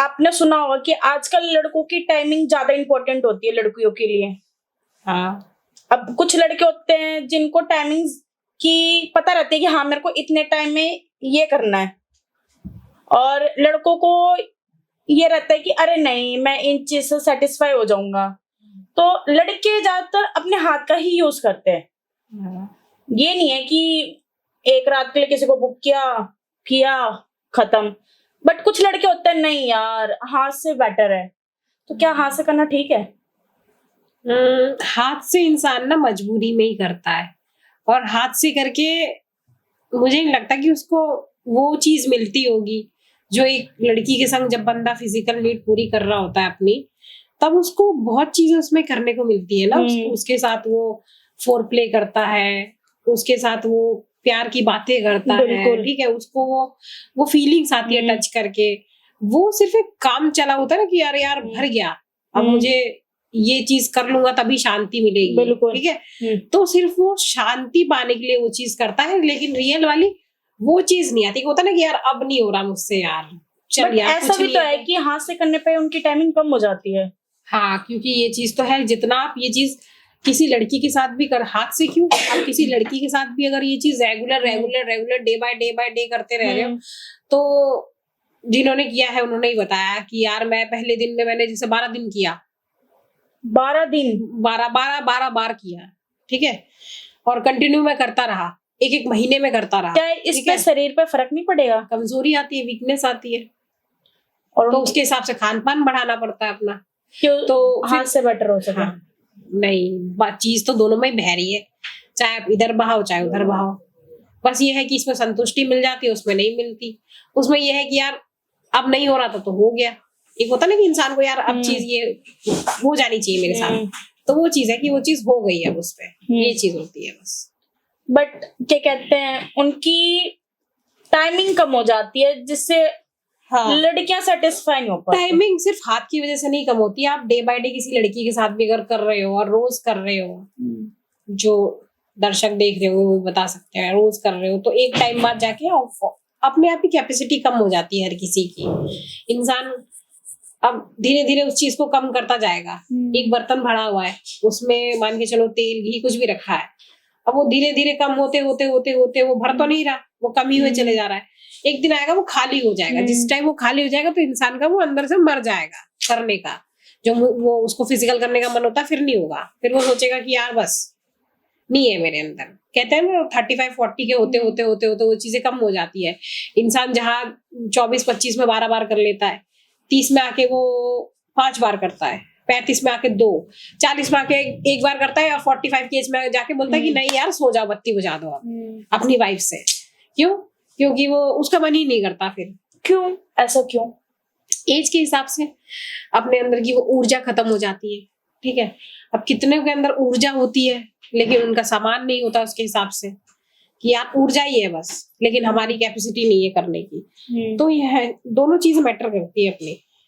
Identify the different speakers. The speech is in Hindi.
Speaker 1: आपने सुना होगा कि आजकल लड़कों की टाइमिंग ज्यादा इंपॉर्टेंट होती है लड़कियों के लिए।
Speaker 2: हाँ,
Speaker 1: अब कुछ लड़के होते हैं जिनको टाइमिंग्स की पता रहती है कि हाँ मेरे को इतने टाइम में ये करना है, और लड़कों को ये रहता है कि अरे नहीं मैं इन चीज से सेटिस्फाई हो जाऊंगा। तो लड़के ज्यादातर अपने हाथ का ही यूज करते हैं।
Speaker 2: हाँ।
Speaker 1: ये नहीं है कि एक रात के लिए किसी को बुक किया किया खत्म। बट कुछ लड़के होते हैं नहीं यार हाथ से बेटर है। तो क्या हाथ से करना ठीक है?
Speaker 2: हाथ से इंसान ना मजबूरी में ही करता है, और हाथ से करके मुझे नहीं लगता कि उसको वो चीज मिलती होगी जो एक लड़की के संग जब बंदा फिजिकल नीड पूरी कर रहा होता है अपनी, तब उसको बहुत चीजें उसमें करने को मिलती है ना। उसके साथ वो फोर प्ले करता है, उसके साथ वो प्यार की बातें करता है,
Speaker 1: बिल्कुल।
Speaker 2: ठीक है, उसको वो फीलिंग्स आती है टच करके। वो सिर्फ एक काम चला होता है ना कि यार यार भर गया, अब मुझे ये चीज कर लूंगा तभी शांति मिलेगी,
Speaker 1: बिल्कुल।
Speaker 2: ठीक है। तो सिर्फ वो शांति पाने के लिए वो चीज करता है, लेकिन रियल वाली वो चीज नहीं आती। होता ना कि यार अब नहीं हो रहा मुझसे यार, चल
Speaker 1: बट
Speaker 2: यार
Speaker 1: ऐसा
Speaker 2: कुछ
Speaker 1: भी
Speaker 2: नहीं
Speaker 1: तो है कि हाथ से करने पे उनकी टाइमिंग कम हो जाती है।
Speaker 2: हाँ, क्योंकि ये चीज तो है, जितना आप ये चीज किसी लड़की के साथ भी कर, हाथ से क्यों, आप किसी लड़की के साथ भी अगर ये चीज regular regular regular day by day करते रह रहे हो, तो जिन्होंने किया है उन्होंने ही बताया कि यार मैं पहले दिन में मैंने जैसे 12 दिन किया,
Speaker 1: 12 दिन
Speaker 2: 12 बार किया, ठीक है, और कंटिन्यू में करता रहा, एक महीने में करता रहा।
Speaker 1: क्या इस पे शरीर पे फर्क नहीं पड़ेगा?
Speaker 2: कमजोरी आती है, वीकनेस आती है,
Speaker 1: और
Speaker 2: तो उसके हिसाब से खान पान बढ़ाना पड़ता है अपना।
Speaker 1: क्यों
Speaker 2: तो
Speaker 1: हाथ से बेटर हो सके?
Speaker 2: हाँ, नहीं चीज तो दोनों में ही बहरी है, चाहे आप इधर बहाओ चाहे उधर बहाओ। बस ये है कि इसमें संतुष्टि मिल जाती है, उसमें नहीं मिलती। उसमें ये है कि यार अब नहीं हो रहा था तो हो गया। एक होता ना कि इंसान को यार अब चीज ये हो जानी चाहिए मेरे साथ, तो वो चीज है कि वो चीज हो गई है उस पे, ये चीज होती है बस।
Speaker 1: बट क्या कहते हैं उनकी टाइमिंग कम हो जाती है जिससे लड़कियां सेटिस्फाई नहीं हो पाती।
Speaker 2: टाइमिंग सिर्फ हाथ की वजह से नहीं कम होती, आप डे बाय डे किसी लड़की के साथ भी अगर कर रहे हो और रोज कर रहे हो, जो दर्शक देख रहे हो वो बता सकते हैं, रोज कर रहे हो तो एक टाइम बाद जाके अपने आप ही कैपेसिटी कम हो जाती है हर किसी की। इंसान अब धीरे धीरे उस चीज को कम करता जाएगा। एक बर्तन भरा हुआ है, उसमें मान के चलो तेल घी कुछ भी रखा है, अब वो धीरे धीरे कम होते होते होते होते वो भर तो नहीं रहा, वो कम ही हुए चले जा रहा है। एक दिन आएगा वो खाली हो जाएगा, जिस टाइम वो खाली हो जाएगा तो इंसान का वो अंदर से मर जाएगा करने का, जो वो उसको फिजिकल करने का मन होता है फिर नहीं होगा, फिर वो सोचेगा कि यार बस नहीं है मेरे अंदर। कहते हैं ना 35-40 के होते होते होते होते वो चीजें कम हो जाती है। इंसान जहाँ 24-25 में 12 बार कर लेता है, 30 में आके वो 5 बार करता है, 35 में आके 2, 40 में आके एक बार करता है, और 45 की एज में जाके बोलता है कि नहीं यार सो जाओ, बत्ती बुझा दो अपनी वाइफ से। क्यों? क्योंकि वो उसका मन ही नहीं करता। फिर
Speaker 1: क्यों ऐसा क्यों?
Speaker 2: एज के हिसाब से अपने अंदर की वो ऊर्जा खत्म हो जाती है, ठीक है। अब कितने के अंदर ऊर्जा होती है लेकिन उनका सामान नहीं होता उसके हिसाब से, कि यार ऊर्जा ही है बस लेकिन हमारी कैपेसिटी नहीं है करने की। तो यह दोनों चीज मैटर करती है अपनी।